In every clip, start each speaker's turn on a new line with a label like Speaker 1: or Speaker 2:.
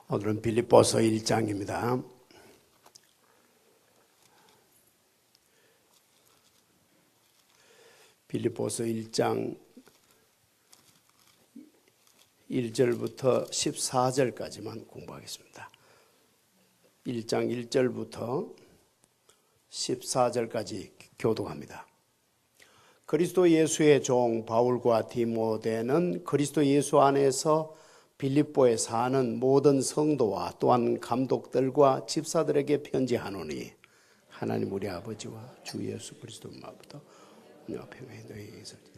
Speaker 1: 오늘은 빌립보서 1장입니다. 빌립보서 1장 1절부터 14절까지만 공부하겠습니다. 1장 1절부터 14절까지 교독합니다. 그리스도 예수의 종 바울과 디모데는 그리스도 예수 안에서 빌립보에 사는 모든 성도와 또한 감독들과 집사들에게 편지하노니 하나님 우리 아버지와 주 예수 그리스도 마부터 평안히 너희에게 있을지.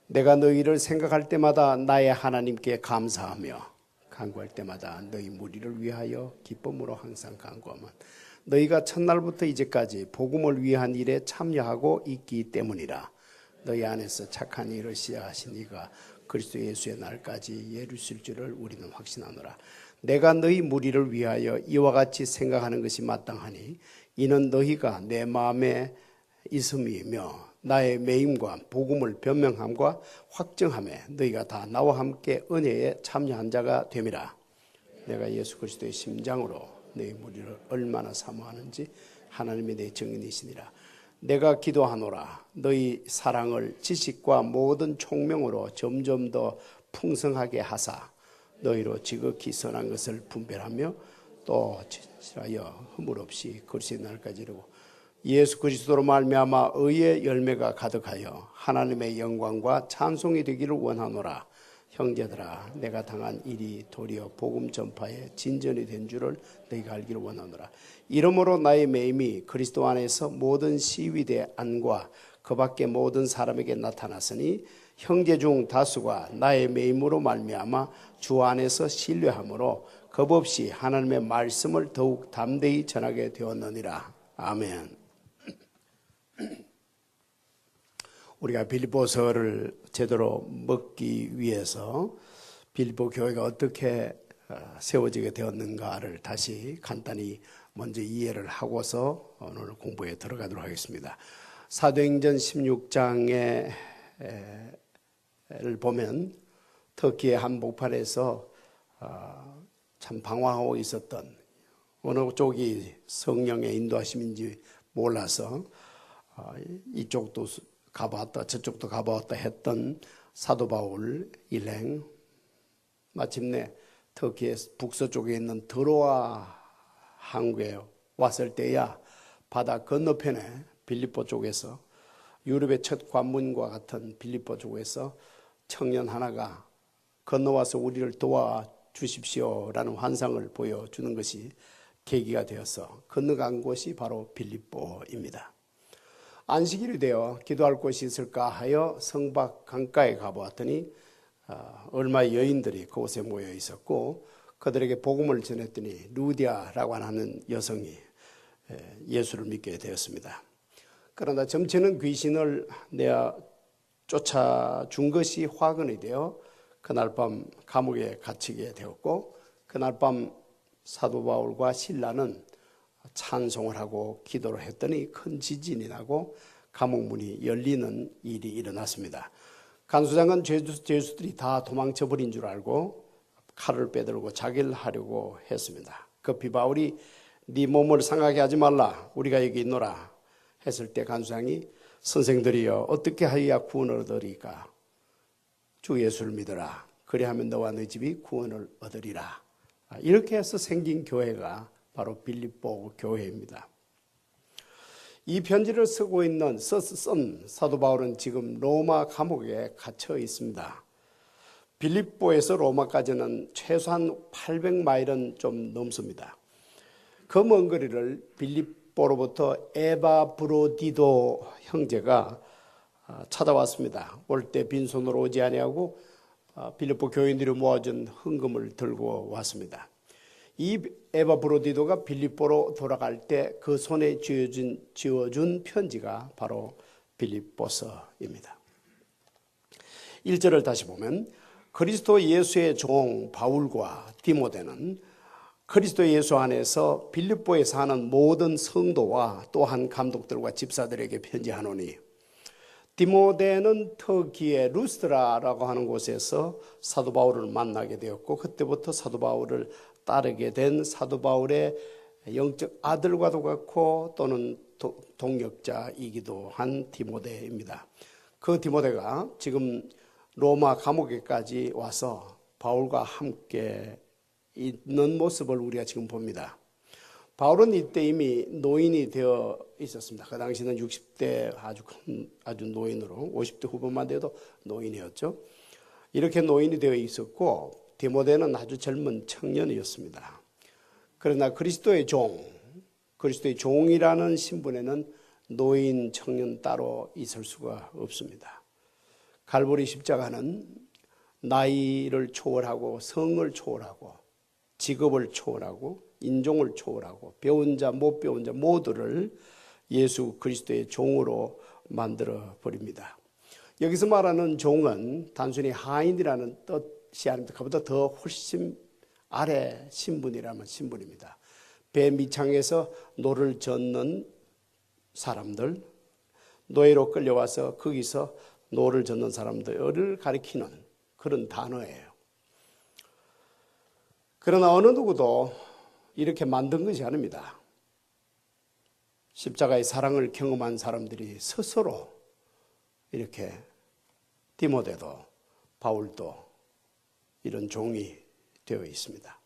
Speaker 1: 내가 너희를 생각할 때마다 나의 하나님께 감사하며 간구할 때마다 너희 무리를 위하여 기쁨으로 항상 간구하면 너희가 첫날부터 이제까지 복음을 위한 일에 참여하고 있기 때문이라. 너희 안에서 착한 일을 시작하신 이가 그리스도 예수의 날까지 이루실 줄을 우리는 확신하노라. 내가 너희 무리를 위하여 이와 같이 생각하는 것이 마땅하니 이는 너희가 내 마음에 있음이며 나의 매임과 복음을 변명함과 확정함에 너희가 다 나와 함께 은혜에 참여한 자가 됨이라. 내가 예수 그리스도의 심장으로 너희 무리를 얼마나 사모하는지 하나님의 내 증인이시니라. 내가 기도하노라. 너희 사랑을 지식과 모든 총명으로 점점 더 풍성하게 하사 너희로 지극히 선한 것을 분별하며 또 지하여 허물 없이 그리스도의 날까지 이루고 예수 그리스도로 말미암아 의의 열매가 가득하여 하나님의 영광과 찬송이 되기를 원하노라. 형제들아, 내가 당한 일이 도리어 복음 전파에 진전이 된 줄을 너희가 알기를 원하노라. 이러므로 나의 매임이 그리스도 안에서 모든 시위대 안과 그 밖에 모든 사람에게 나타났으니 형제 중 다수가 나의 매임으로 말미암아 주 안에서 신뢰함으로 겁없이 하나님의 말씀을 더욱 담대히 전하게 되었느니라. 아멘. 우리가 빌립보서를 제대로 먹기 위해서 빌립보 교회가 어떻게 세워지게 되었는가를 다시 간단히 먼저 이해를 하고서 오늘 공부에 들어가도록 하겠습니다. 사도행전 16장을 보면 터키의 한복판에서 참 방황하고 있었던 어느 쪽이 성령의 인도하심인지 몰라서 이쪽도 가봤다 저쪽도 가봤다 했던 사도 바울 일행, 마침내 터키의 북서쪽에 있는 드로아 항구에 왔을 때야 바다 건너편에 빌립보 쪽에서 유럽의 첫 관문과 같은 빌립보 쪽에서 청년 하나가 건너와서 우리를 도와주십시오라는 환상을 보여주는 것이 계기가 되어서 건너간 곳이 바로 빌립보입니다. 안식일이 되어 기도할 곳이 있을까 하여 성박 강가에 가보았더니 얼마의 여인들이 그곳에 모여 있었고 그들에게 복음을 전했더니 루디아라고 하는 여성이 예수를 믿게 되었습니다. 그러나 점치는 귀신을 내어 쫓아준 것이 화근이 되어 그날 밤 감옥에 갇히게 되었고 그날 밤 사도 바울과 실라는 찬송을 하고 기도를 했더니 큰 지진이 나고 감옥문이 열리는 일이 일어났습니다. 간수장은 죄수들이 다 도망쳐버린 줄 알고 칼을 빼들고 자기를 하려고 했습니다. 급히 바울이 네 몸을 상하게 하지 말라, 우리가 여기 있노라 했을 때 간수장이 선생들이여 어떻게 하여야 구원을 얻으리까? 주 예수를 믿어라. 그리하면 너와 너 집이 구원을 얻으리라. 이렇게 해서 생긴 교회가 바로 빌립보 교회입니다. 이 편지를 쓰고 있는 쓴 사도 바울은 지금 로마 감옥에 갇혀 있습니다. 빌립보에서 로마까지는 최소한 800마일은 좀 넘습니다. 그 먼 거리를 빌립보로부터 에바브로디도 형제가 찾아왔습니다. 올 때 빈손으로 오지 아니하고 빌립보 교인들이 모아준 헌금을 들고 왔습니다. 이 에바브로디도가 빌립보로 돌아갈 때 그 손에 쥐어준 편지가 바로 빌립보서입니다. 1절을 다시 보면 그리스도 예수의 종 바울과 디모데는 그리스도 예수 안에서 빌립보에 사는 모든 성도와 또한 감독들과 집사들에게 편지하노니 디모데는 터키의 루스트라라고 하는 곳에서 사도 바울을 만나게 되었고 그때부터 사도 바울을 따르게 된 사도 바울의 영적 아들과도 같고 또는 동역자이기도 한 디모데입니다. 그 디모데가 지금 로마 감옥에까지 와서 바울과 함께 있는 모습을 우리가 지금 봅니다. 바울은 이때 이미 노인이 되어 있었습니다. 그 당시는 60대 아주 노인으로 50대 후반만 돼도 노인이었죠. 이렇게 노인이 되어 있었고 디모데는 아주 젊은 청년이었습니다. 그러나 그리스도의 종이라는 신분에는 노인, 청년 따로 있을 수가 없습니다. 갈보리 십자가는 나이를 초월하고 성을 초월하고 직업을 초월하고 인종을 초월하고 배운 자, 못 배운 자 모두를 예수 그리스도의 종으로 만들어 버립니다. 여기서 말하는 종은 단순히 하인이라는 뜻이 아닙니다. 그보다 더 훨씬 아래 신분이라면 신분입니다. 배 밑창에서 노를 젓는 사람들, 노예로 끌려와서 거기서 노를 젓는 사람들을 가리키는 그런 단어예요. 그러나 어느 누구도 이렇게 만든 것이 아닙니다. 십자가의 사랑을 경험한 사람들이 스스로 이렇게 디모데도 바울도 이런 종이 되어 있습니다.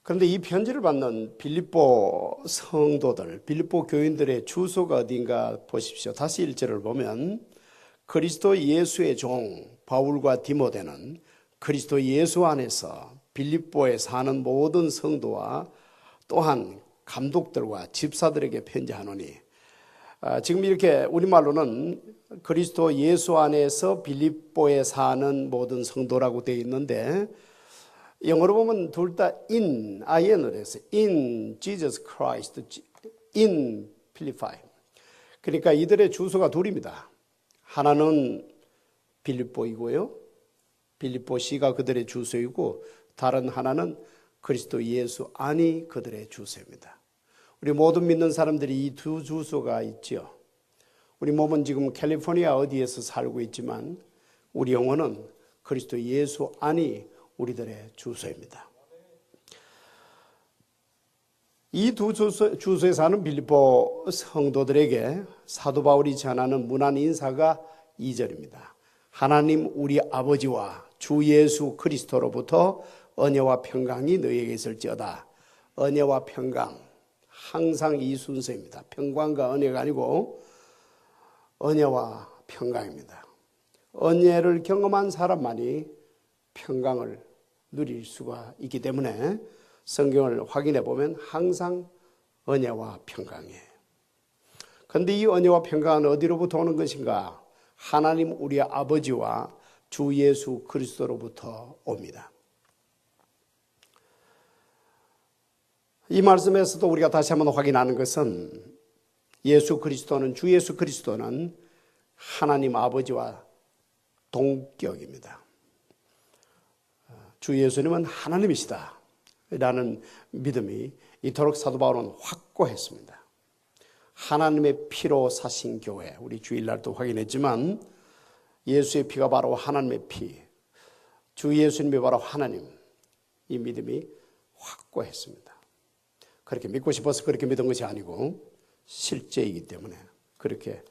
Speaker 1: 그런데 이 편지를 받는 빌립보 성도들, 빌립보 교인들의 주소가 어딘가 보십시오. 다시 1절을 보면 그리스도 예수의 종 바울과 디모데는 그리스도 예수 안에서 빌립보에 사는 모든 성도와 또한 감독들과 집사들에게 편지하노니, 지금 이렇게 우리말로는 그리스도 예수 안에서 빌립보에 사는 모든 성도라고 되어 있는데 영어로 보면 둘 다 in을 해서 in Jesus Christ, in Philippi. 그러니까 이들의 주소가 둘입니다. 하나는 빌립보이고요. 빌립보시가 그들의 주소이고 다른 하나는 그리스도 예수 안이 그들의 주소입니다. 우리 모든 믿는 사람들이 이 두 주소가 있죠. 우리 몸은 지금 캘리포니아 어디에서 살고 있지만 우리 영혼은 그리스도 예수 안이 우리들의 주소입니다. 이 두 주소에 사는 빌립보 성도들에게 사도 바울이 전하는 문안 인사가 2절입니다. 하나님 우리 아버지와 주 예수 그리스도로부터 은혜와 평강이 너희에게 있을지어다. 은혜와 평강, 항상 이 순서입니다. 평강과 은혜가 아니고 은혜와 평강입니다. 은혜를 경험한 사람만이 평강을 누릴 수가 있기 때문에 성경을 확인해 보면 항상 은혜와 평강이에요. 그런데 이 은혜와 평강은 어디로부터 오는 것인가? 하나님 우리 아버지와 주 예수 그리스도로부터 옵니다. 이 말씀에서도 우리가 다시 한번 확인하는 것은 주 예수 그리스도는 하나님 아버지와 동격입니다. 주 예수님은 하나님이시다 라는 믿음이 이토록 사도 바울은 확고했습니다. 하나님의 피로 사신 교회, 우리 주일날도 확인했지만 예수의 피가 바로 하나님의 피, 주 예수님이 바로 하나님, 이 믿음이 확고했습니다. 그렇게 믿고 싶어서 그렇게 믿은 것이 아니고 실제이기 때문에 그렇게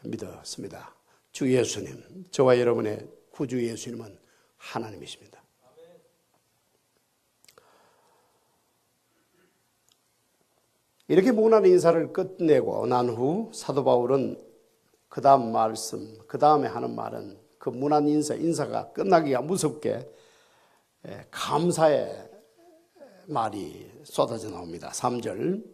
Speaker 1: 믿었습니다. 주 예수님, 저와 여러분의 구주 예수님은 하나님이십니다. 이렇게 문안 인사를 끝내고 난 후 사도 바울은 그 다음 말씀, 그 다음에 하는 말은 그 문안 인사가 끝나기가 무섭게 감사의 말이 쏟아져 나옵니다. 3절.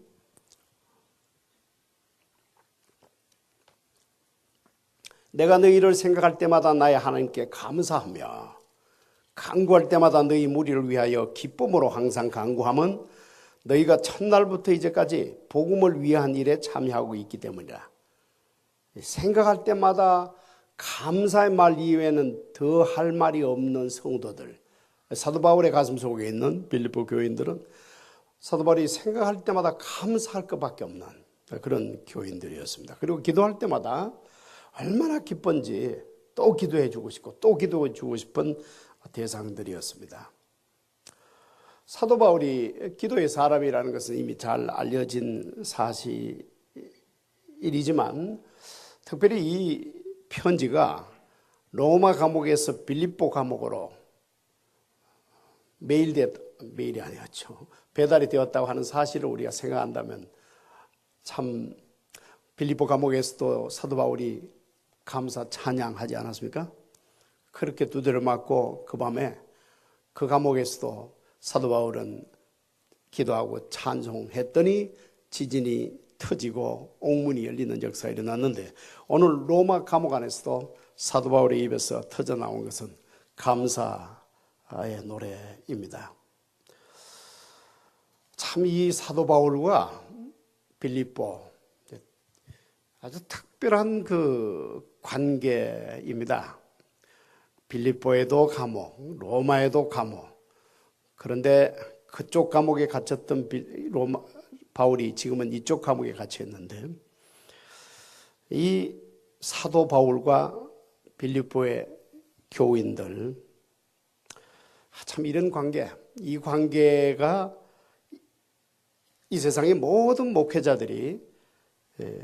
Speaker 1: 내가 너희를 생각할 때마다 나의 하나님께 감사하며 간구할 때마다 너희 무리를 위하여 기쁨으로 항상 간구함은 너희가 첫날부터 이제까지 복음을 위한 일에 참여하고 있기 때문이라. 생각할 때마다 감사의 말 이외에는 더 할 말이 없는 성도들, 사도 바울의 가슴 속에 있는 빌립보 교인들은 사도 바울이 생각할 때마다 감사할 것밖에 없는 그런 교인들이었습니다. 그리고 기도할 때마다 얼마나 기쁜지 또 기도해 주고 싶고 또 기도해 주고 싶은 대상들이었습니다. 사도 바울이 기도의 사람이라는 것은 이미 잘 알려진 사실이지만 특별히 이 편지가 로마 감옥에서 빌립보 감옥으로 메일이 아니었죠. 배달이 되었다고 하는 사실을 우리가 생각한다면 참 빌립보 감옥에서도 사도 바울이 감사 찬양하지 않았습니까? 그렇게 두드려 맞고 그 밤에 그 감옥에서도 사도 바울은 기도하고 찬송했더니 지진이 터지고 옥문이 열리는 역사가 일어났는데 오늘 로마 감옥 안에서도 사도 바울의 입에서 터져 나온 것은 감사의 노래입니다. 참 이 사도 바울과 빌립보 아주 특별한 그 관계입니다. 빌립보에도 감옥, 로마에도 감옥. 그런데 그쪽 감옥에 갇혔던 바울이 지금은 이쪽 감옥에 갇혀 있는데 이 사도 바울과 빌립보의 교인들 참 이런 관계, 이 관계가 이 세상의 모든 목회자들이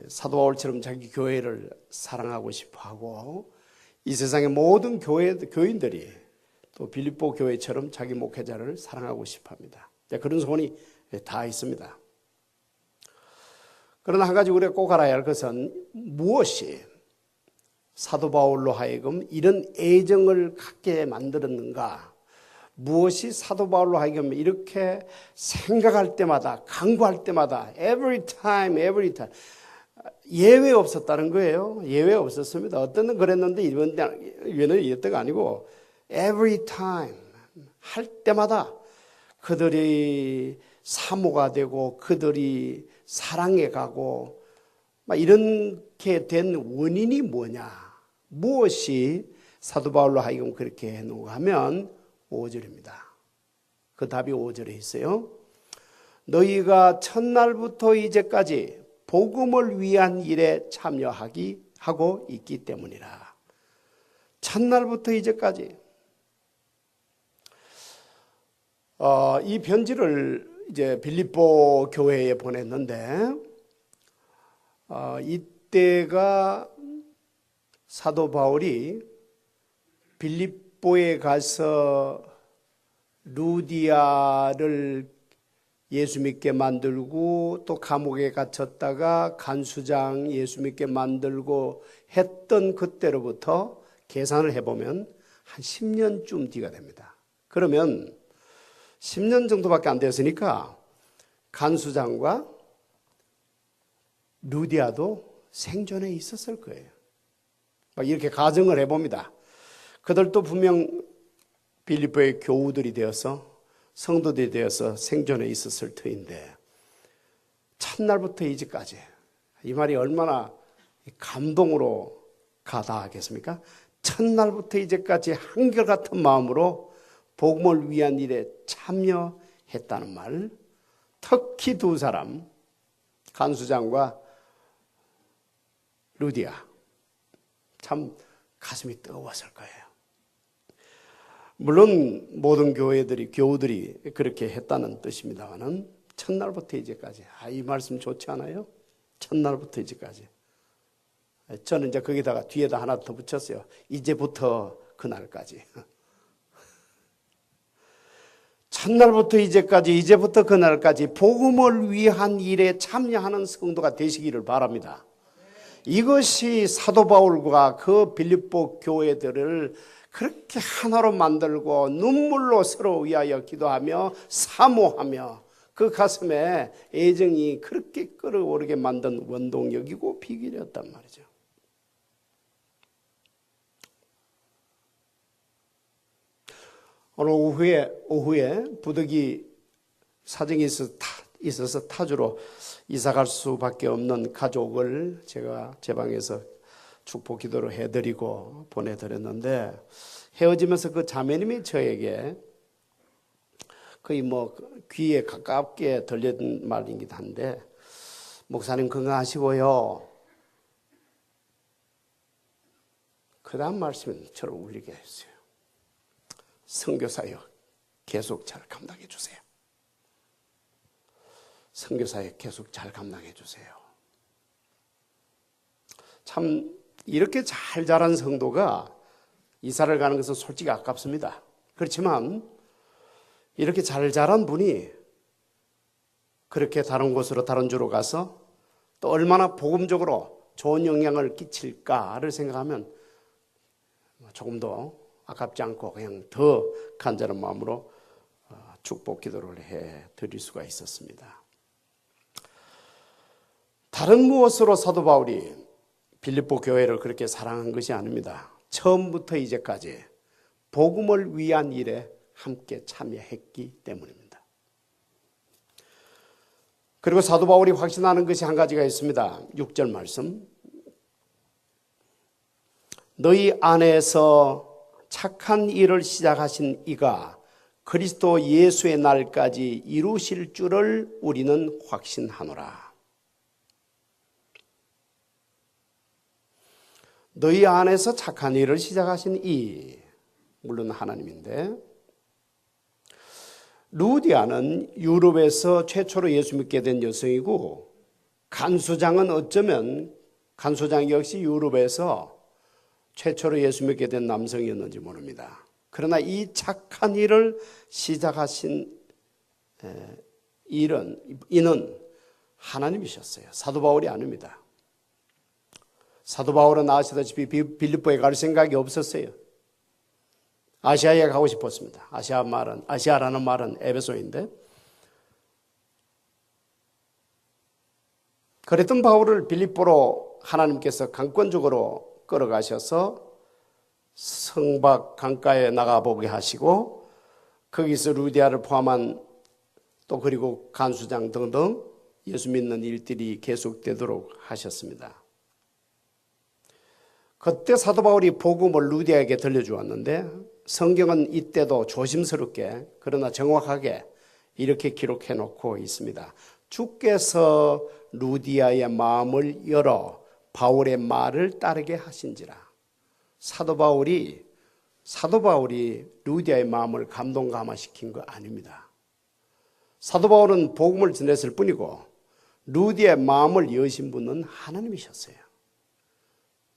Speaker 1: 사도 바울처럼 자기 교회를 사랑하고 싶어하고 이 세상의 모든 교인들이 또 빌립보 교회처럼 자기 목회자를 사랑하고 싶어합니다. 그런 소원이 다 있습니다. 그러나 한 가지 우리가 꼭 알아야 할 것은 무엇이 사도 바울로 하여금 이런 애정을 갖게 만들었는가? 무엇이 사도 바울로 하여금 이렇게 생각할 때마다, 강구할 때마다 every time 예외 없었다는 거예요. 예외 없었습니다. 어떤 건 그랬는데 이번에는 이랬다가 아니고 every time 할 때마다 그들이 사모가 되고 그들이 사랑에 가고 막 이렇게 된 원인이 뭐냐? 무엇이 사도 바울로 하여금 그렇게 해놓고 하면 5절입니다. 그 답이 5절에 있어요. 너희가 첫날부터 이제까지 복음을 위한 일에 참여하고 있기 때문이라. 첫날부터 이제까지. 이 편지를 이제 빌립보 교회에 보냈는데 이때가 사도 바울이 빌립보에 가서 루디아를 예수 믿게 만들고 또 감옥에 갇혔다가 간수장 예수 믿게 만들고 했던 그때로부터 계산을 해보면 한 10년쯤 뒤가 됩니다. 그러면 10년 정도밖에 안 되었으니까 간수장과 루디아도 생존해 있었을 거예요. 이렇게 가정을 해봅니다. 그들도 분명 빌립보의 교우들이 되어서 성도들이 되어서 생존해 있었을 터인데 첫날부터 이제까지 이 말이 얼마나 감동으로 가다하겠습니까? 첫날부터 이제까지 한결같은 마음으로 복음을 위한 일에 참여했다는 말. 특히 두 사람 간수장과 루디아 참 가슴이 뜨거웠을 거예요. 물론 모든 교우들이 그렇게 했다는 뜻입니다만은 첫날부터 이제까지 이 말씀 좋지 않아요? 첫날부터 이제까지. 저는 이제 거기다가 뒤에다 하나 더 붙였어요. 이제부터 그날까지. 첫날부터 이제까지, 이제부터 그날까지 복음을 위한 일에 참여하는 성도가 되시기를 바랍니다. 이것이 사도 바울과 그 빌립보 교회들을 그렇게 하나로 만들고 눈물로 서로 위하여 기도하며 사모하며 그 가슴에 애정이 그렇게 끌어오르게 만든 원동력이고 비결이었단 말이죠. 오늘 오후에 부득이 사정이 있어서 타주로 이사갈 수밖에 없는 가족을 제가 제 방에서 축복 기도를 해드리고 보내드렸는데 헤어지면서 그 자매님이 저에게 거의 귀에 가깝게 들렸던 말이기도 한데 목사님 건강하시고요. 그 다음 말씀은 저를 울리게 했어요. 선교사역 계속 잘 감당해 주세요. 선교사에 계속 잘 감당해 주세요. 참 이렇게 잘 자란 성도가 이사를 가는 것은 솔직히 아깝습니다. 그렇지만 이렇게 잘 자란 분이 그렇게 다른 곳으로 다른 주로 가서 또 얼마나 복음적으로 좋은 영향을 끼칠까를 생각하면 조금 더 아깝지 않고 그냥 더 간절한 마음으로 축복 기도를 해 드릴 수가 있었습니다. 다른 무엇으로 사도 바울이 빌립보 교회를 그렇게 사랑한 것이 아닙니다. 처음부터 이제까지 복음을 위한 일에 함께 참여했기 때문입니다. 그리고 사도 바울이 확신하는 것이 한 가지가 있습니다. 6절 말씀. 너희 안에서 착한 일을 시작하신 이가 그리스도 예수의 날까지 이루실 줄을 우리는 확신하노라. 너희 안에서 착한 일을 시작하신 이, 물론 하나님인데, 루디아는 유럽에서 최초로 예수 믿게 된 여성이고, 간수장은 어쩌면 간수장 역시 유럽에서 최초로 예수 믿게 된 남성이었는지 모릅니다. 그러나 이 착한 일을 시작하신 이는 하나님이셨어요. 사도 바울이 아닙니다. 사도 바울은 아시다시피 빌립보에 갈 생각이 없었어요. 아시아에 가고 싶었습니다. 아시아라는 말은 에베소인데, 그랬던 바울을 빌립보로 하나님께서 강권적으로 끌어가셔서 성박 강가에 나가보게 하시고, 거기서 루디아를 포함한 또 그리고 간수장 등등 예수 믿는 일들이 계속되도록 하셨습니다. 그때 사도 바울이 복음을 루디아에게 들려주었는데, 성경은 이때도 조심스럽게 그러나 정확하게 이렇게 기록해 놓고 있습니다. 주께서 루디아의 마음을 열어 바울의 말을 따르게 하신지라. 사도 바울이 루디아의 마음을 감동감화시킨 거 아닙니다. 사도 바울은 복음을 전했을 뿐이고 루디아의 마음을 여신 분은 하나님이셨어요.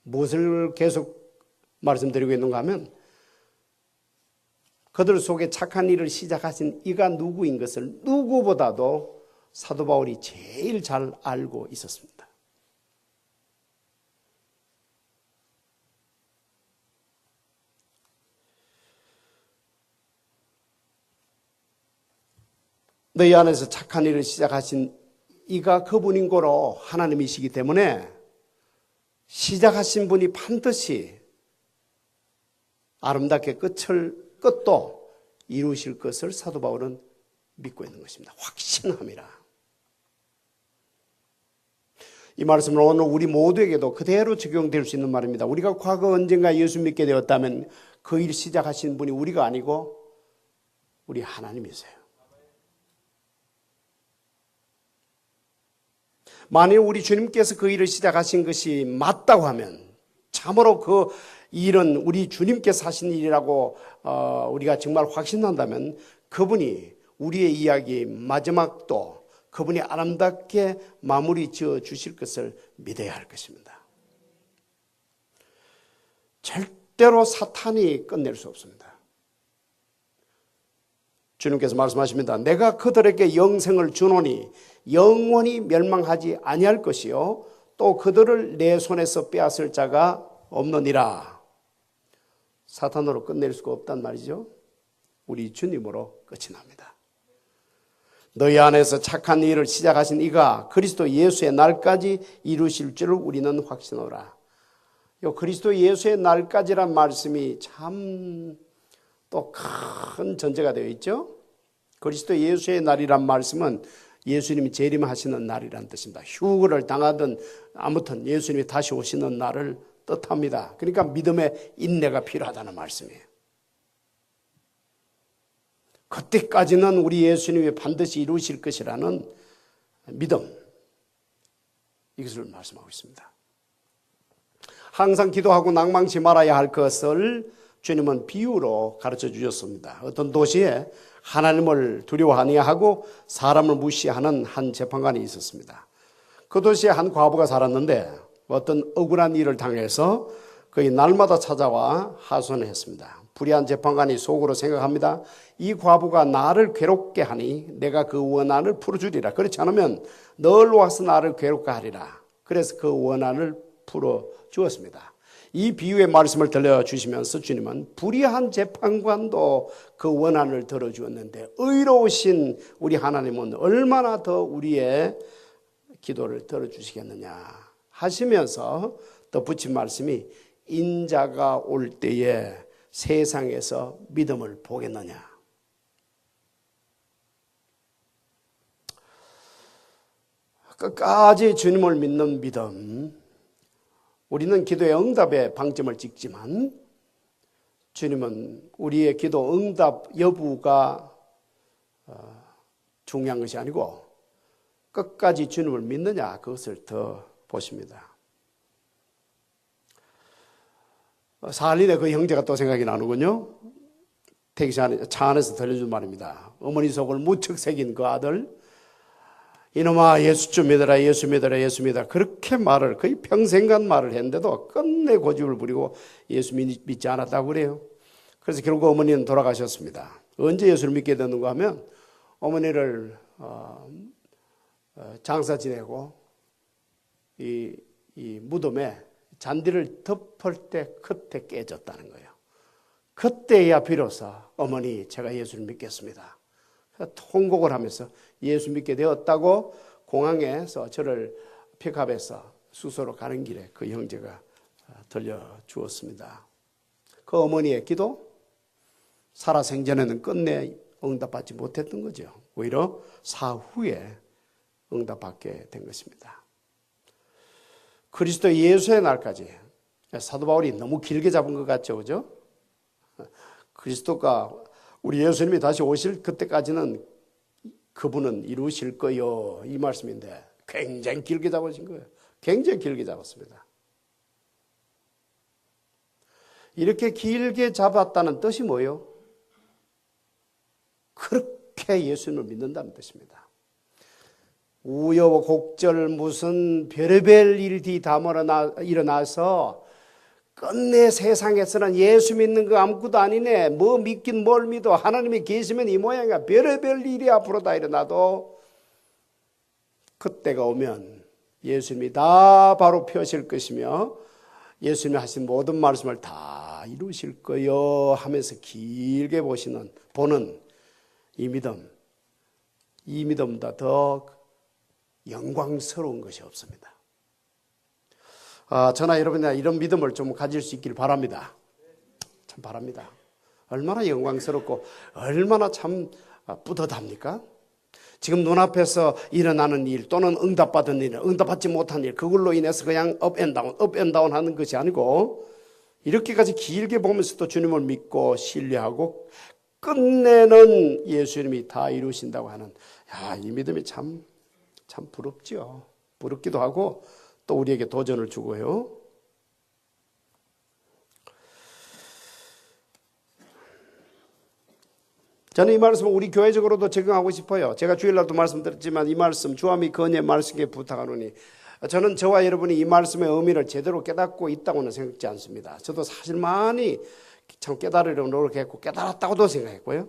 Speaker 1: 무엇을 계속 말씀드리고 있는가 하면, 그들 속에 착한 일을 시작하신 이가 누구인 것을 누구보다도 사도 바울이 제일 잘 알고 있었습니다. 너희 안에서 착한 일을 시작하신 이가 그분인 거로 하나님이시기 때문에 시작하신 분이 반드시 아름답게 끝도 이루실 것을 사도 바울은 믿고 있는 것입니다. 확신함이라. 이 말씀은 오늘 우리 모두에게도 그대로 적용될 수 있는 말입니다. 우리가 과거 언젠가 예수 믿게 되었다면 그 일 시작하신 분이 우리가 아니고 우리 하나님이세요. 만일 우리 주님께서 그 일을 시작하신 것이 맞다고 하면, 참으로 그 일은 우리 주님께서 하신 일이라고 우리가 정말 확신한다면, 그분이 우리의 이야기 마지막도 그분이 아름답게 마무리 지어 주실 것을 믿어야 할 것입니다. 절대로 사탄이 끝낼 수 없습니다. 주님께서 말씀하십니다. 내가 그들에게 영생을 주노니 영원히 멸망하지 아니할 것이요 또 그들을 내 손에서 빼앗을 자가 없느니라. 사탄으로 끝낼 수가 없단 말이죠. 우리 주님으로 끝이 납니다. 너희 안에서 착한 일을 시작하신 이가 그리스도 예수의 날까지 이루실 줄을 우리는 확신하노라. 요 그리스도 예수의 날까지란 말씀이 참 또 큰 전제가 되어 있죠. 그리스도 예수의 날이란 말씀은 예수님이 재림하시는 날이라는 뜻입니다. 휴거를 당하든 아무튼 예수님이 다시 오시는 날을 뜻합니다. 그러니까 믿음의 인내가 필요하다는 말씀이에요. 그때까지는 우리 예수님이 반드시 이루실 것이라는 믿음, 이것을 말씀하고 있습니다. 항상 기도하고 낭망치 말아야 할 것을 주님은 비유로 가르쳐 주셨습니다. 어떤 도시에 하나님을 두려워 아니하고 사람을 무시하는 한 재판관이 있었습니다. 그 도시에 한 과부가 살았는데 어떤 억울한 일을 당해서 거의 날마다 찾아와 하소연을 했습니다. 불의한 재판관이 속으로 생각합니다. 이 과부가 나를 괴롭게 하니 내가 그 원한을 풀어주리라. 그렇지 않으면 늘 와서 나를 괴롭게 하리라. 그래서 그 원한을 풀어주었습니다. 이 비유의 말씀을 들려주시면서 주님은 불의한 재판관도 그 원한을 들어주었는데 의로우신 우리 하나님은 얼마나 더 우리의 기도를 들어주시겠느냐 하시면서 덧붙인 말씀이 인자가 올 때에 세상에서 믿음을 보겠느냐. 끝까지 주님을 믿는 믿음. 우리는 기도의 응답에 방점을 찍지만 주님은 우리의 기도 응답 여부가 중요한 것이 아니고 끝까지 주님을 믿느냐 그것을 더 보십니다. 사할린의 그 형제가 또 생각이 나는군요. 택시 차 안에서 들려준 말입니다. 어머니 속을 무척 새긴 그 아들 이놈아 예수 좀 믿어라 예수 믿어라 예수 믿어라 그렇게 말을 거의 평생간 말을 했는데도 끝내 고집을 부리고 예수 믿지 않았다고 그래요. 그래서 결국 어머니는 돌아가셨습니다. 언제 예수를 믿게 됐는가 하면 어머니를 장사 지내고 이 무덤에 잔디를 덮을 때 그때 깨졌다는 거예요. 그때야 비로소 어머니 제가 예수를 믿겠습니다. 통곡을 하면서 예수 믿게 되었다고 공항에서 저를 픽업해서 숙소로 가는 길에 그 형제가 들려주었습니다. 그 어머니의 기도 살아생전에는 끝내 응답받지 못했던 거죠. 오히려 사후에 응답받게 된 것입니다. 그리스도 예수의 날까지 사도 바울이 너무 길게 잡은 것 같죠, 그죠? 그리스도가 우리 예수님이 다시 오실 그때까지는 그분은 이루실 거요 이 말씀인데 굉장히 길게 잡으신 거예요. 굉장히 길게 잡았습니다. 이렇게 길게 잡았다는 뜻이 뭐예요? 그렇게 예수님을 믿는다는 뜻입니다. 우여곡절 무슨 별의별 일이 다 일어나서 끝내 세상에서는 예수 믿는 거 아무것도 아니네. 뭐 믿긴 뭘 믿어. 하나님이 계시면 이 모양이야. 별의별 일이 앞으로 다 일어나도 그때가 오면 예수님이 다 바로 펴실 것이며 예수님이 하신 모든 말씀을 다 이루실 거요 하면서 길게 보는 이 믿음보다 더 영광스러운 것이 없습니다. 저나 여러분이나 이런 믿음을 좀 가질 수 있기를 바랍니다. 참 바랍니다. 얼마나 영광스럽고 얼마나 참 뿌듯합니까? 지금 눈앞에서 일어나는 일 또는 응답받은 일, 응답받지 못한 일 그걸로 인해서 그냥 업 앤 다운 하는 것이 아니고 이렇게까지 길게 보면서도 주님을 믿고 신뢰하고 끝내는 예수님이 다 이루신다고 하는 이 믿음이 참 부럽죠. 부럽기도 하고 또 우리에게 도전을 주고요. 저는 이 말씀을 우리 교회적으로도 적용하고 싶어요. 제가 주일날도 말씀드렸지만 이 말씀 주함이 건의 말씀에 부탁하노니 저는 저와 여러분이 이 말씀의 의미를 제대로 깨닫고 있다고는 생각지 않습니다. 저도 사실 많이 참 깨달으려고 노력했고 깨달았다고도 생각했고요.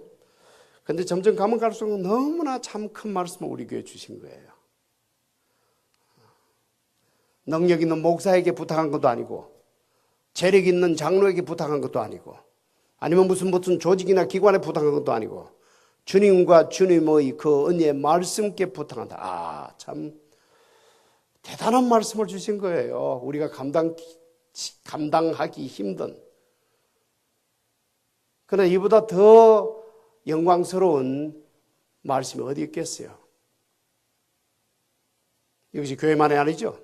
Speaker 1: 그런데 점점 가면 갈수록 너무나 참 큰 말씀을 우리 교회에 주신 거예요. 능력 있는 목사에게 부탁한 것도 아니고 재력 있는 장로에게 부탁한 것도 아니고 아니면 무슨 조직이나 기관에 부탁한 것도 아니고 주님과 주님의 그 은혜의 말씀께 부탁한다. 참 대단한 말씀을 주신 거예요. 우리가 감당하기 힘든. 그러나 이보다 더 영광스러운 말씀이 어디 있겠어요? 이것이 교회만이 아니죠.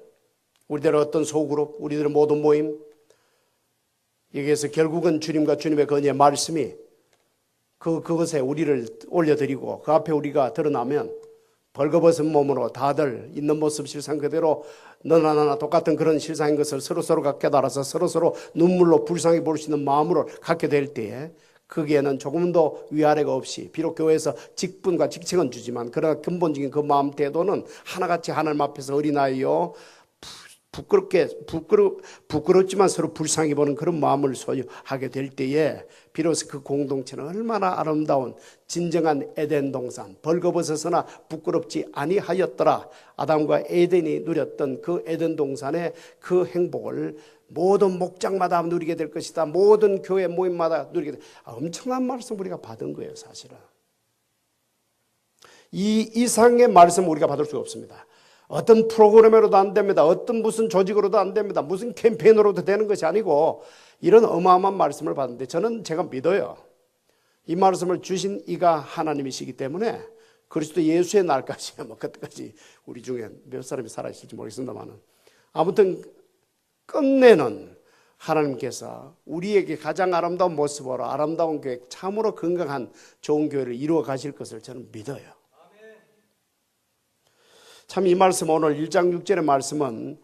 Speaker 1: 우리들의 어떤 소그룹, 우리들의 모든 모임, 여기에서 결국은 주님과 주님의 건의의 말씀이 그것에 우리를 올려드리고 그 앞에 우리가 드러나면 벌거벗은 몸으로 다들 있는 모습 실상 그대로 너나 나나 똑같은 그런 실상인 것을 서로서로가 깨달아서 서로서로 눈물로 불쌍히 볼 수 있는 마음으로 갖게 될 때에 거기에는 조금도 위아래가 없이 비록 교회에서 직분과 직책은 주지만 그러나 근본적인 그 마음 태도는 하나같이 하나님 앞에서 어린아이요 부끄럽지만 서로 불쌍히 보는 그런 마음을 소유하게 될 때에 비로소 그 공동체는 얼마나 아름다운 진정한 에덴 동산 벌거벗어서나 부끄럽지 아니하였더라. 아담과 에덴이 누렸던 그 에덴 동산의 그 행복을 모든 목장마다 누리게 될 것이다. 모든 교회 모임마다 누리게 될 엄청난 말씀 우리가 받은 거예요. 사실은 이 이상의 말씀 우리가 받을 수가 없습니다. 어떤 프로그램으로도 안 됩니다. 어떤 무슨 조직으로도 안 됩니다. 무슨 캠페인으로도 되는 것이 아니고 이런 어마어마한 말씀을 받는데 저는 제가 믿어요. 이 말씀을 주신 이가 하나님이시기 때문에 그리스도 예수의 날까지 그때까지 우리 중에 몇 사람이 살아있을지 모르겠습니다만 아무튼 끝내는 하나님께서 우리에게 가장 아름다운 모습으로 아름다운 교회 참으로 건강한 좋은 교회를 이루어 가실 것을 저는 믿어요. 참 이 말씀 오늘 1장 6절의 말씀은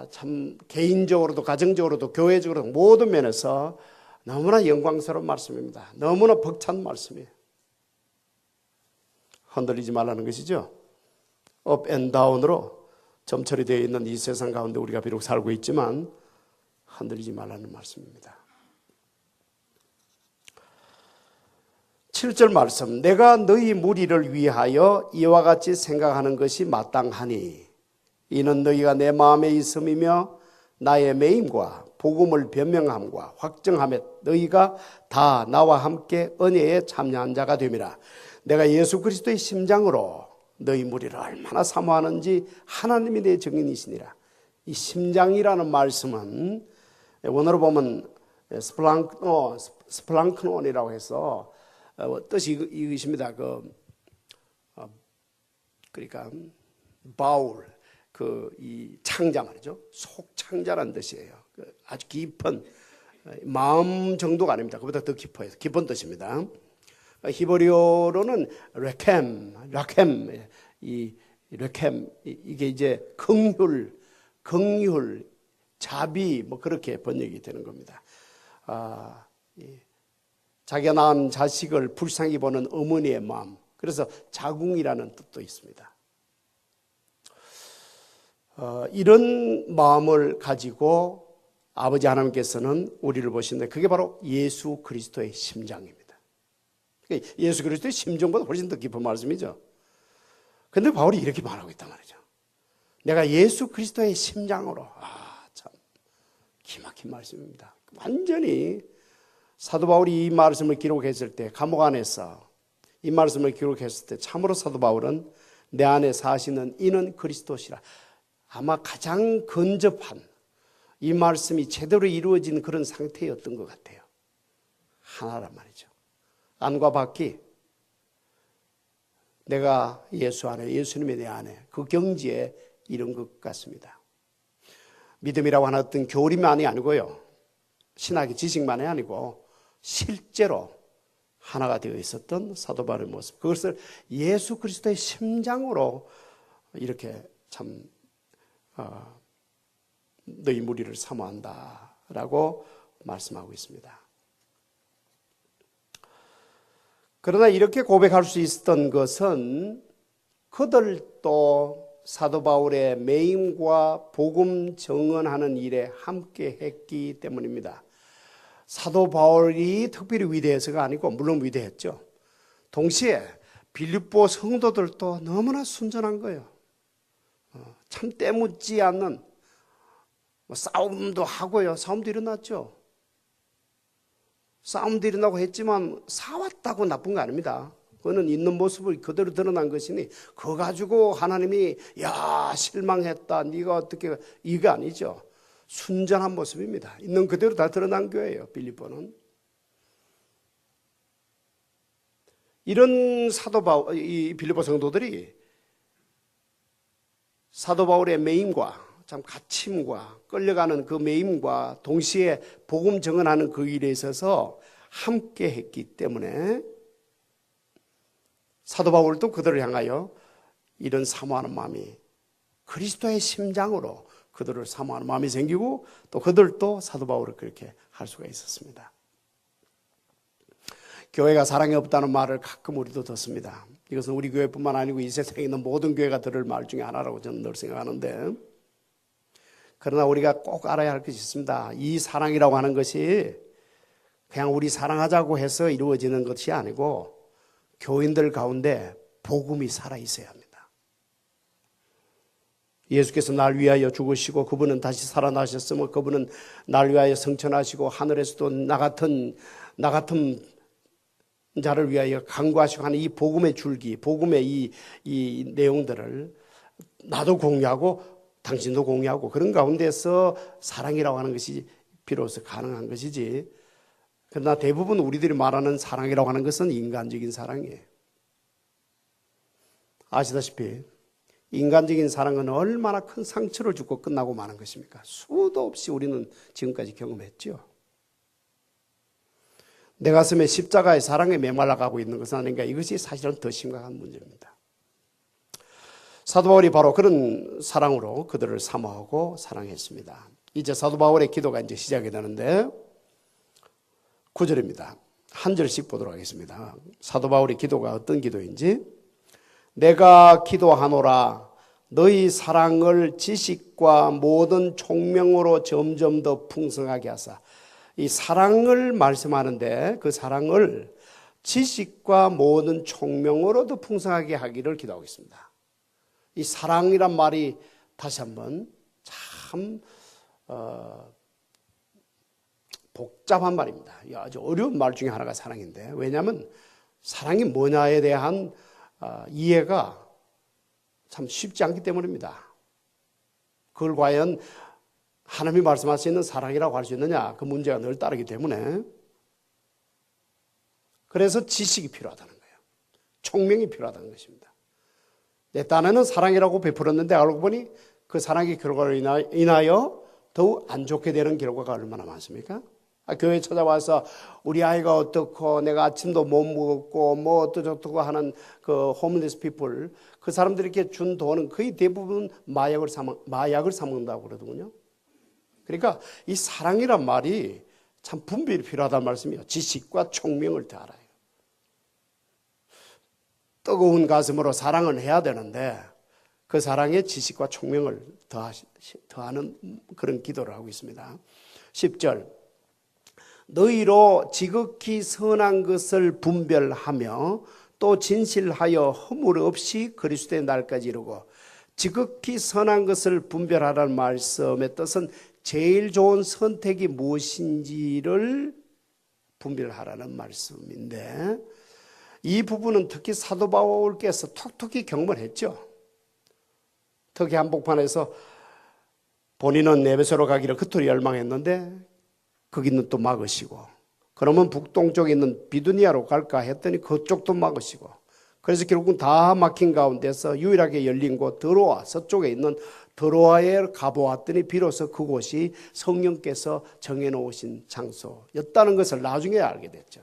Speaker 1: 참 개인적으로도 가정적으로도 교회적으로도 모든 면에서 너무나 영광스러운 말씀입니다. 너무나 벅찬 말씀이에요. 흔들리지 말라는 것이죠. 업 앤 다운으로 점철이 되어 있는 이 세상 가운데 우리가 비록 살고 있지만 흔들리지 말라는 말씀입니다. 7절 말씀, 내가 너희 무리를 위하여 이와 같이 생각하는 것이 마땅하니 이는 너희가 내 마음에 있음이며 나의 매임과 복음을 변명함과 확정함에 너희가 다 나와 함께 은혜에 참여한 자가 됨이라. 내가 예수 그리스도의 심장으로 너희 무리를 얼마나 사모하는지 하나님이 내 증인이시니라. 이 심장이라는 말씀은 원어로 보면 스플랑크논이라고 해서 뜻이 이것입니다. 그러니까 바울 이 창자 말이죠. 속창자라는 뜻이에요. 아주 깊은 마음 정도가 아닙니다. 그보다 더 깊어요. 깊은 뜻입니다. 히브리어로는 레켐 이게 이제 긍휼, 자비 뭐 그렇게 번역이 되는 겁니다. 자기가 낳은 자식을 불쌍히 보는 어머니의 마음. 그래서 자궁이라는 뜻도 있습니다. 이런 마음을 가지고 아버지 하나님께서는 우리를 보시는데 그게 바로 예수 그리스도의 심장입니다. 예수 그리스도의 심정보다 훨씬 더 깊은 말씀이죠. 그런데 바울이 이렇게 말하고 있단 말이죠. 내가 예수 그리스도의 심장으로 참 기막힌 말씀입니다. 완전히 사도 바울이 이 말씀을 기록했을 때 감옥 안에서 이 말씀을 기록했을 때 참으로 사도 바울은 내 안에 사시는 이는 그리스도시라. 아마 가장 근접한 이 말씀이 제대로 이루어진 그런 상태였던 것 같아요. 하나란 말이죠. 안과 밖이 내가 예수 안에 예수님의 내 안에 그 경지에 이른 것 같습니다. 믿음이라고 하는 어떤 교리만이 아니고요. 신학의 지식만이 아니고 실제로 하나가 되어 있었던 사도 바울의 모습. 그것을 예수 그리스도의 심장으로 이렇게 참 너희 무리를 사모한다라고 말씀하고 있습니다. 그러나 이렇게 고백할 수 있었던 것은 그들도 사도 바울의 매임과 복음 정언하는 일에 함께 했기 때문입니다. 사도 바울이 특별히 위대해서가 아니고 물론 위대했죠. 동시에 빌립보 성도들도 너무나 순전한 거예요. 참 때묻지 않는 싸움도 하고요. 싸움도 일어났죠. 싸움도 일어나고 했지만 싸웠다고 나쁜 거 아닙니다. 그거는 있는 모습을 그대로 드러난 것이니 그거 가지고 하나님이 야 실망했다 네가 어떻게 이거 아니죠. 순전한 모습입니다. 있는 그대로 다 드러난 교회예요. 빌립보는. 이런 사도 바울, 이 빌립보 성도들이 사도 바울의 매임과 참 갇힘과 끌려가는 그 매임과 동시에 복음 증언하는 그 일에 있어서 함께 했기 때문에 사도 바울도 그들을 향하여 이런 사모하는 마음이 그리스도의 심장으로 그들을 사모하는 마음이 생기고 또 그들도 사도 바울을 그렇게 할 수가 있었습니다. 교회가 사랑이 없다는 말을 가끔 우리도 듣습니다. 이것은 우리 교회뿐만 아니고 이 세상에 있는 모든 교회가 들을 말 중에 하나라고 저는 늘 생각하는데, 그러나 우리가 꼭 알아야 할 것이 있습니다. 이 사랑이라고 하는 것이 그냥 우리 사랑하자고 해서 이루어지는 것이 아니고 교인들 가운데 복음이 살아있어야 합니다. 예수께서 날 위하여 죽으시고 그분은 다시 살아나셨으며 그분은 날 위하여 성천하시고 하늘에서도 나 같은 자를 위하여 간구하시고 하는 이 복음의 줄기, 복음의 이 내용들을 나도 공유하고 당신도 공유하고 그런 가운데서 사랑이라고 하는 것이 비로소 가능한 것이지, 그러나 대부분 우리들이 말하는 사랑이라고 하는 것은 인간적인 사랑이에요. 아시다시피 인간적인 사랑은 얼마나 큰 상처를 주고 끝나고 마는 것입니까? 수도 없이 우리는 지금까지 경험했죠. 내 가슴에 십자가의 사랑에 메말라가고 있는 것은 아닌가, 이것이 사실은 더 심각한 문제입니다. 사도 바울이 바로 그런 사랑으로 그들을 사모하고 사랑했습니다. 이제 사도 바울의 기도가 이제 시작이 되는데 9절입니다. 한 절씩 보도록 하겠습니다. 사도 바울의 기도가 어떤 기도인지. 내가 기도하노라 너희 사랑을 지식과 모든 총명으로 점점 더 풍성하게 하사. 이 사랑을 말씀하는데 그 사랑을 지식과 모든 총명으로 더 풍성하게 하기를 기도하고 있습니다. 이 사랑이란 말이 다시 한번 참 복잡한 말입니다. 아주 어려운 말 중에 하나가 사랑인데, 왜냐하면 사랑이 뭐냐에 대한 이해가 참 쉽지 않기 때문입니다. 그걸 과연 하나님이 말씀하시는 사랑이라고 할 수 있느냐, 그 문제가 늘 따르기 때문에, 그래서 지식이 필요하다는 거예요. 총명이 필요하다는 것입니다. 내 딴에는 사랑이라고 베풀었는데 알고 보니 그 사랑의 결과로 인하여 더욱 안 좋게 되는 결과가 얼마나 많습니까? 교회에 찾아와서 우리 아이가 어떻고 내가 아침도 못 먹었고 뭐 어떠저떠고 하는 그 홈리스 피플, 그 사람들이 이렇게 준 돈은 거의 대부분 마약을 사먹는다고 그러더군요. 그러니까 이 사랑이란 말이 참 분별이 필요하다는 말씀이에요. 지식과 총명을 더 알아요. 뜨거운 가슴으로 사랑을 해야 되는데 그 사랑에 지식과 총명을 더하는 그런 기도를 하고 있습니다. 10절. 너희로 지극히 선한 것을 분별하며 또 진실하여 허물 없이 그리스도의 날까지 이루고. 지극히 선한 것을 분별하라는 말씀의 뜻은 제일 좋은 선택이 무엇인지를 분별하라는 말씀인데, 이 부분은 특히 사도 바울께서 톡톡히 경험을 했죠. 특히 한복판에서 본인은 에베소로 가기를 그토록 열망했는데 거기는 또 막으시고, 그러면 북동쪽에 있는 비두니아로 갈까 했더니 그쪽도 막으시고, 그래서 결국은 다 막힌 가운데서 유일하게 열린 곳 드로아, 서쪽에 있는 드로아에 가보았더니 비로소 그곳이 성령께서 정해놓으신 장소였다는 것을 나중에 알게 됐죠.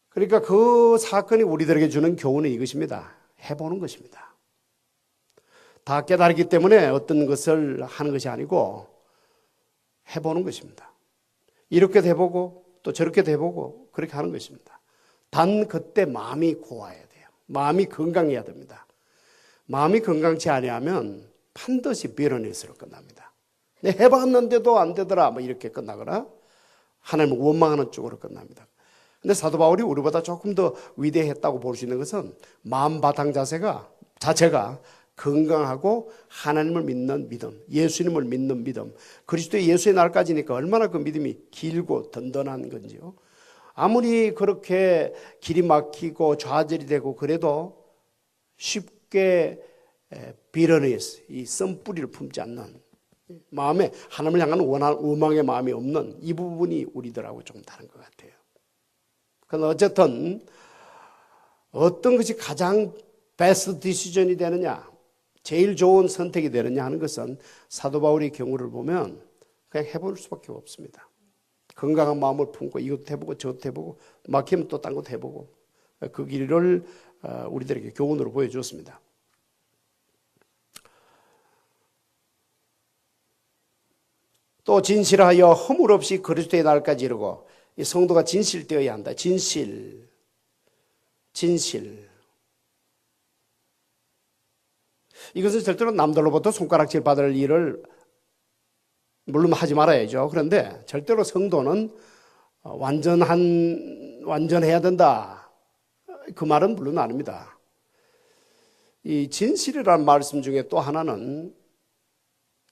Speaker 1: 그러니까 그 사건이 우리들에게 주는 교훈은 이것입니다. 해보는 것입니다. 다 깨달았기 때문에 어떤 것을 하는 것이 아니고 해보는 것입니다. 이렇게 돼보고 또 저렇게 돼보고 그렇게 하는 것입니다. 단 그때 마음이 고와야 돼요. 마음이 건강해야 됩니다. 마음이 건강치 아니하면 반드시 비러니스로 끝납니다. 내 해봤는데도 안 되더라 뭐 이렇게 끝나거나 하나님을 원망하는 쪽으로 끝납니다. 근데 사도 바울이 우리보다 조금 더 위대했다고 볼 수 있는 것은 마음 바탕 자체가 건강하고 하나님을 믿는 믿음, 예수님을 믿는 믿음, 그리스도의 예수의 날까지니까 얼마나 그 믿음이 길고 든든한 건지요. 아무리 그렇게 길이 막히고 좌절이 되고 그래도 쉽게 비러니스, 이 쓴뿌리를 품지 않는, 마음에 하나님을 향하는 원망의 마음이 없는 이 부분이 우리들하고 좀 다른 것 같아요. 그러나 어쨌든 어떤 것이 가장 베스트 디시전이 되느냐, 제일 좋은 선택이 되느냐 하는 것은 사도 바울의 경우를 보면 그냥 해볼 수밖에 없습니다. 건강한 마음을 품고 이것도 해보고 저것도 해보고 막히면 또 딴 것도 해보고 그 길을 우리들에게 교훈으로 보여주었습니다. 또 진실하여 허물 없이 그리스도의 날까지 이르고, 이 성도가 진실되어야 한다. 진실. 이것은 절대로 남들로부터 손가락질 받을 일을 물론 하지 말아야죠. 그런데 절대로 성도는 완전해야 된다. 그 말은 물론 아닙니다. 이 진실이라는 말씀 중에 또 하나는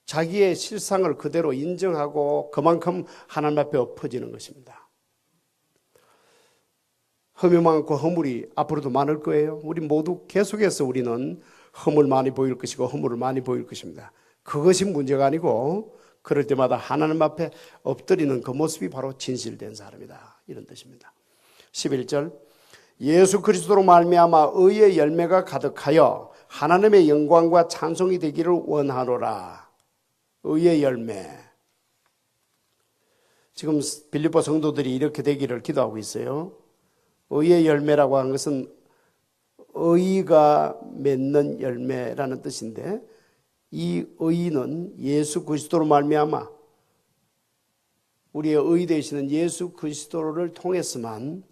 Speaker 1: 자기의 실상을 그대로 인정하고 그만큼 하나님 앞에 엎어지는 것입니다. 흠이 많고 허물이 앞으로도 많을 거예요. 우리 모두 계속해서 우리는 허물 많이 보일 것이고 허물을 많이 보일 것입니다. 그것이 문제가 아니고 그럴 때마다 하나님 앞에 엎드리는 그 모습이 바로 진실된 사람이다. 이런 뜻입니다. 11절 예수 그리스도로 말미암아 의의 열매가 가득하여 하나님의 영광과 찬송이 되기를 원하노라. 의의 열매. 지금 빌립보 성도들이 이렇게 되기를 기도하고 있어요. 의의 열매라고 하는 것은 의가 맺는 열매라는 뜻인데, 이 의는 예수 그리스도로 말미암아 우리의 의 되시는 예수 그리스도를 통해서만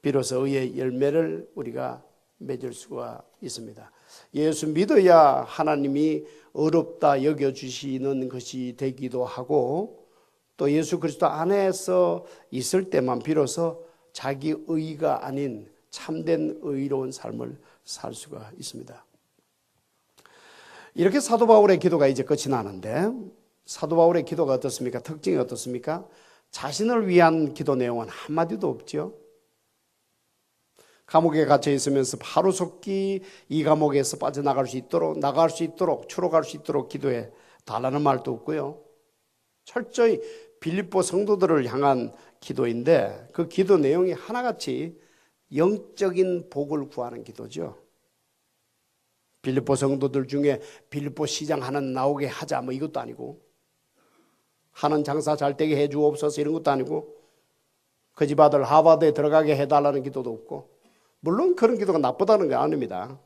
Speaker 1: 비로소 의의 열매를 우리가 맺을 수가 있습니다. 예수 믿어야 하나님이 어렵다 여겨주시는 것이 되기도 하고, 또 예수 그리스도 안에서 있을 때만 비로소 자기 의가 아닌 참된 의로운 삶을 살 수가 있습니다. 이렇게 사도 바울의 기도가 이제 끝이 나는데, 사도 바울의 기도가 어떻습니까? 특징이 어떻습니까? 자신을 위한 기도 내용은 한마디도 없죠. 감옥에 갇혀 있으면서 하루속히 이 감옥에서 빠져나갈 수 있도록, 나갈 수 있도록, 추록할 수 있도록 기도해 달라는 말도 없고요. 철저히 빌립보 성도들을 향한 기도인데, 그 기도 내용이 하나같이 영적인 복을 구하는 기도죠. 빌립보 성도들 중에 빌립보 시장 하나 나오게 하자 뭐 이것도 아니고, 하는 장사 잘 되게 해 주옵소서 이런 것도 아니고, 그 집 아들 하버드에 들어가게 해달라는 기도도 없고, 물론 그런 기도가 나쁘다는 게 아닙니다.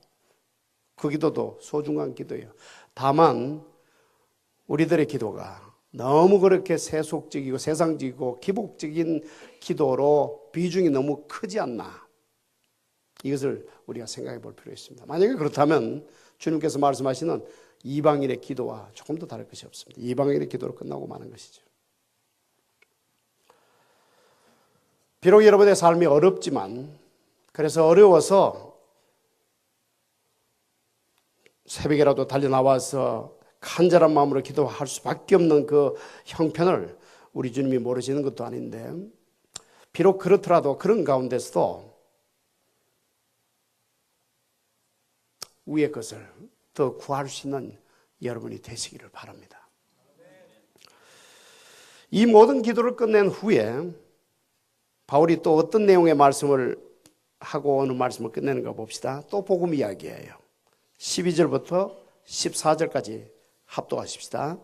Speaker 1: 그 기도도 소중한 기도예요. 다만 우리들의 기도가 너무 그렇게 세속적이고 세상적이고 기복적인 기도로 비중이 너무 크지 않나, 이것을 우리가 생각해 볼 필요가 있습니다. 만약에 그렇다면 주님께서 말씀하시는 이방인의 기도와 조금 더 다를 것이 없습니다. 이방인의 기도로 끝나고 마는 것이죠. 비록 여러분의 삶이 어렵지만, 그래서 어려워서 새벽에라도 달려나와서 간절한 마음으로 기도할 수밖에 없는 그 형편을 우리 주님이 모르시는 것도 아닌데, 비록 그렇더라도 그런 가운데서도 위의 것을 더 구할 수 있는 여러분이 되시기를 바랍니다. 이 모든 기도를 끝낸 후에 바울이 또 어떤 내용의 말씀을 하고 오늘 말씀을 끝내는가 봅시다. 또 복음 이야기예요. 12절부터 14절까지 합독하십시다.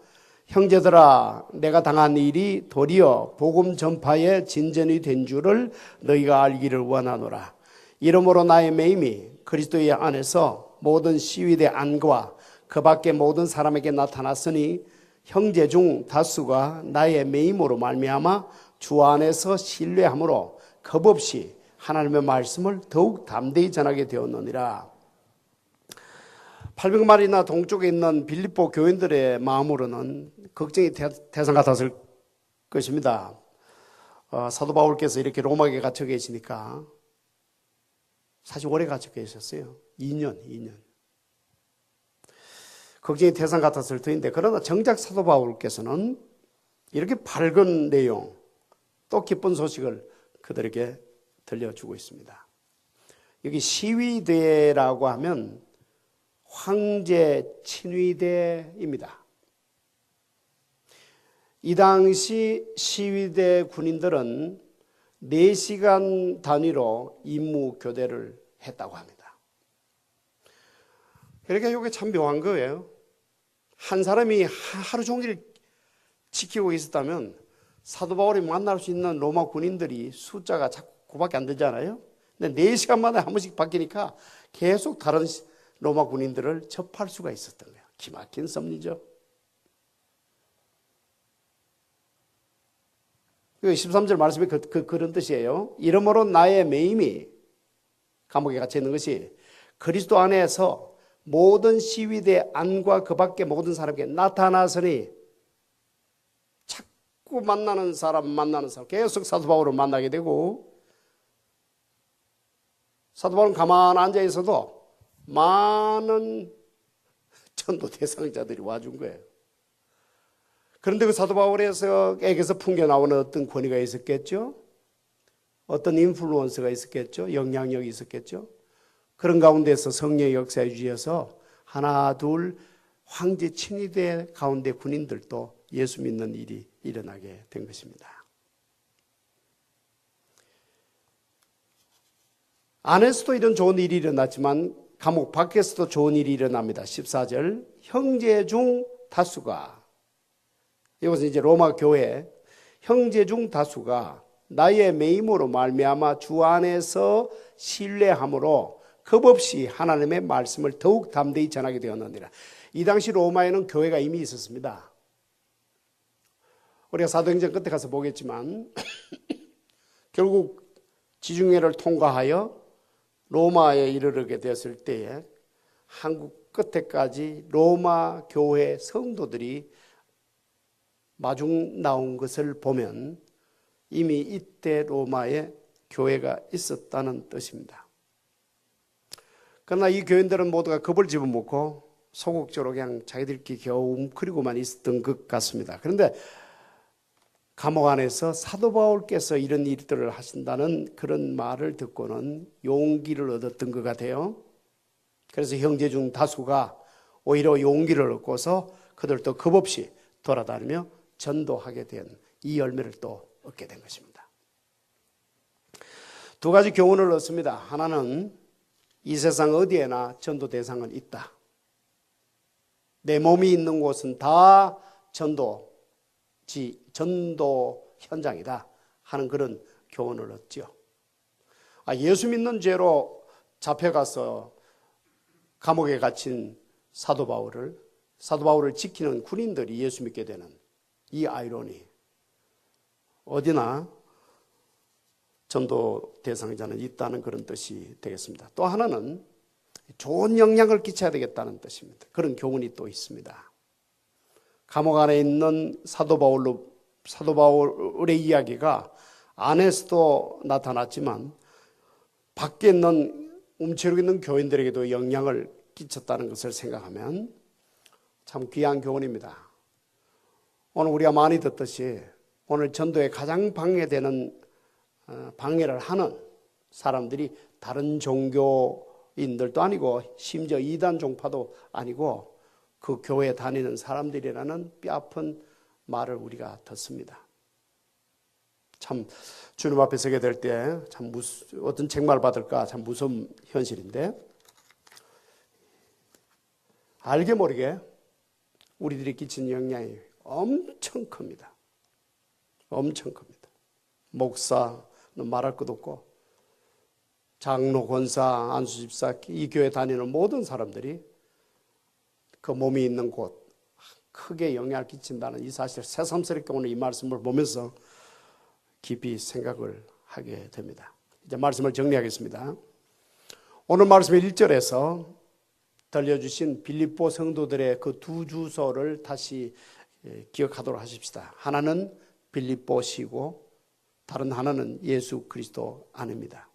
Speaker 1: 형제들아, 내가 당한 일이 도리어 복음 전파의 진전이 된 줄을 너희가 알기를 원하노라. 이러므로 나의 매임이 그리스도의 안에서 모든 시위대 안과 그 밖의 모든 사람에게 나타났으니, 형제 중 다수가 나의 매임으로 말미암아 주 안에서 신뢰함으로 겁없이 하나님의 말씀을 더욱 담대히 전하게 되었느니라. 800마리나 동쪽에 있는 빌립보 교인들의 마음으로는 걱정이 태산 같았을 것입니다. 사도 바울께서 이렇게 로마에 갇혀 계시니까, 사실 오래 갇혀 계셨어요. 2년. 걱정이 태산 같았을 터인데, 그러나 정작 사도 바울께서는 이렇게 밝은 내용, 또 기쁜 소식을 그들에게 들려주고 있습니다. 여기 시위대라고 하면 황제 친위대입니다. 이 당시 시위대 군인들은 4시간 단위로 임무 교대를 했다고 합니다. 그러니까 이게 참 묘한 거예요. 한 사람이 하루 종일 지키고 있었다면 사도 바울이 만날 수 있는 로마 군인들이 숫자가 자꾸 그밖에 안 되잖아요. 근데 4시간마다 한 번씩 바뀌니까 계속 다른 로마 군인들을 접할 수가 있었던 거예요. 기막힌 섭리죠. 13절 말씀이 그런 뜻이에요. 이러므로 나의 매임이 감옥에 갇혀 있는 것이 그리스도 안에서 모든 시위대 안과 그 밖에 모든 사람에게 나타나서니, 자꾸 만나는 사람 계속 사도 바울을 만나게 되고, 사도 바울은 가만히 앉아 있어도 많은 전도 대상자들이 와준 거예요. 그런데 그 사도 바울에게서 풍겨나오는 어떤 권위가 있었겠죠? 어떤 인플루언서가 있었겠죠? 영향력이 있었겠죠? 그런 가운데서 성령의 역사에 주셔서 하나 둘 황제 친위대 가운데 군인들도 예수 믿는 일이 일어나게 된 것입니다. 안에서도 이런 좋은 일이 일어났지만 감옥 밖에서도 좋은 일이 일어납니다. 14절, 형제 중 다수가, 이것은 이제 로마 교회, 형제 중 다수가 나의 매임으로 말미암아 주 안에서 신뢰함으로 겁없이 하나님의 말씀을 더욱 담대히 전하게 되었느니라. 이 당시 로마에는 교회가 이미 있었습니다. 우리가 사도행전 끝에 가서 보겠지만 결국 지중해를 통과하여 로마에 이르게 되었을 때에 한국 끝에까지 로마 교회 성도들이 마중 나온 것을 보면 이미 이때 로마에 교회가 있었다는 뜻입니다. 그러나 이 교인들은 모두가 겁을 집어먹고 소극적으로 그냥 자기들끼리 겨우 웅크리고만 있었던 것 같습니다. 그런데 감옥 안에서 사도 바울께서 이런 일들을 하신다는 그런 말을 듣고는 용기를 얻었던 것 같아요. 그래서 형제 중 다수가 오히려 용기를 얻고서 그들도 겁없이 돌아다니며 전도하게 된 이 열매를 또 얻게 된 것입니다. 두 가지 교훈을 얻습니다. 하나는 이 세상 어디에나 전도 대상은 있다. 내 몸이 있는 곳은 다 전도 현장이다 하는 그런 교훈을 얻죠. 예수 믿는 죄로 잡혀가서 감옥에 갇힌 사도 바울을 지키는 군인들이 예수 믿게 되는 이 아이러니, 어디나 전도 대상자는 있다는 그런 뜻이 되겠습니다. 또 하나는 좋은 영향을 끼쳐야 되겠다는 뜻입니다. 그런 교훈이 또 있습니다. 감옥 안에 있는 사도 바울의 이야기가 안에서도 나타났지만 밖에 있는 움츠리고 있는 교인들에게도 영향을 끼쳤다는 것을 생각하면 참 귀한 교훈입니다. 오늘 우리가 많이 듣듯이 오늘 전도에 가장 방해를 하는 사람들이 다른 종교인들도 아니고 심지어 이단 종파도 아니고 그 교회에 다니는 사람들이라는 뼈아픈 말을 우리가 듣습니다. 참 주님 앞에 서게 될 때 참 어떤 책망을 받을까 참 무서운 현실인데, 알게 모르게 우리들이 끼친 영향이 엄청 큽니다. 엄청 큽니다. 목사는 말할 것도 없고 장로, 권사, 안수집사, 이 교회 다니는 모든 사람들이 그 몸이 있는 곳 크게 영향을 끼친다는 이 사실, 새삼스럽게 오늘 이 말씀을 보면서 깊이 생각을 하게 됩니다. 이제 말씀을 정리하겠습니다. 오늘 말씀의 1절에서 들려주신 빌립보 성도들의 그 두 주소를 다시 기억하도록 하십시다. 하나는 빌립보시고 다른 하나는 예수 그리스도 안입니다.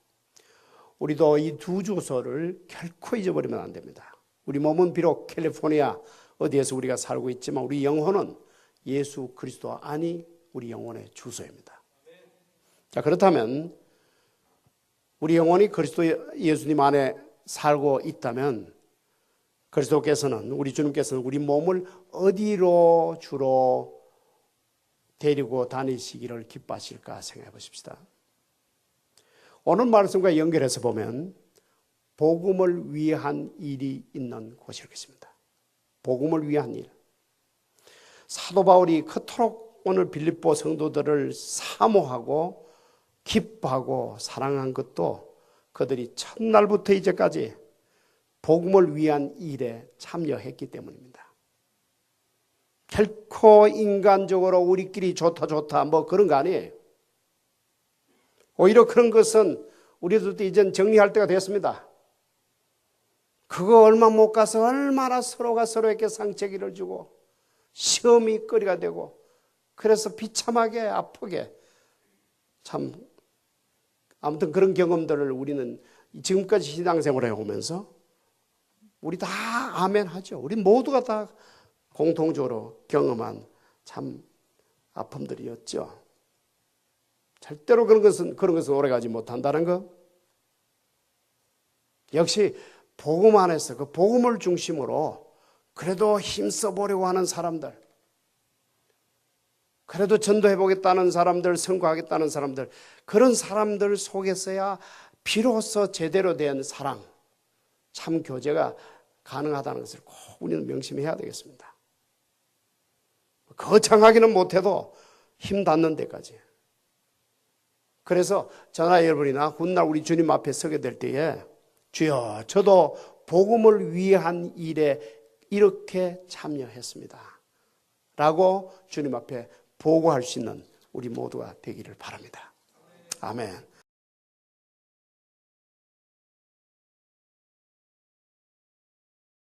Speaker 1: 우리도 이 두 주소를 결코 잊어버리면 안 됩니다. 우리 몸은 비록 캘리포니아 어디에서 우리가 살고 있지만 우리 영혼은 예수 그리스도 안이 우리 영혼의 주소입니다. 자, 그렇다면 우리 영혼이 그리스도 예수님 안에 살고 있다면 그리스도께서는, 우리 주님께서는 우리 몸을 어디로 주로 데리고 다니시기를 기뻐하실까 생각해 보십시다. 오늘 말씀과 연결해서 보면 복음을 위한 일이 있는 곳이겠습니다. 복음을 위한 일. 사도 바울이 그토록 오늘 빌립보 성도들을 사모하고 기뻐하고 사랑한 것도 그들이 첫날부터 이제까지 복음을 위한 일에 참여했기 때문입니다. 결코 인간적으로 우리끼리 좋다 뭐 그런 거 아니에요. 오히려 그런 것은 우리들도 이젠 정리할 때가 됐습니다. 그거 얼마 못 가서 얼마나 서로가 서로에게 상처기를 주고 시험이 거리가 되고 그래서 비참하게 아프게 참 아무튼 그런 경험들을 우리는 지금까지 신앙생활을 해오면서 우리 다 아멘 하죠. 우리 모두가 다 공통적으로 경험한 참 아픔들이었죠. 절대로 그런 것은 오래가지 못한다는 거. 역시 복음 안에서 그 복음을 중심으로 그래도 힘써 보려고 하는 사람들, 그래도 전도해보겠다는 사람들, 선거하겠다는 사람들, 그런 사람들 속에서야 비로소 제대로 된 사랑, 참 교제가 가능하다는 것을 꼭 우리는 명심해야 되겠습니다. 거창하기는 못해도 힘 닿는 데까지. 그래서 저나 여러분이나 훗날 우리 주님 앞에 서게 될 때에 주여 저도 복음을 위한 일에 이렇게 참여했습니다 라고 주님 앞에 보고할 수 있는 우리 모두가 되기를 바랍니다. 아멘.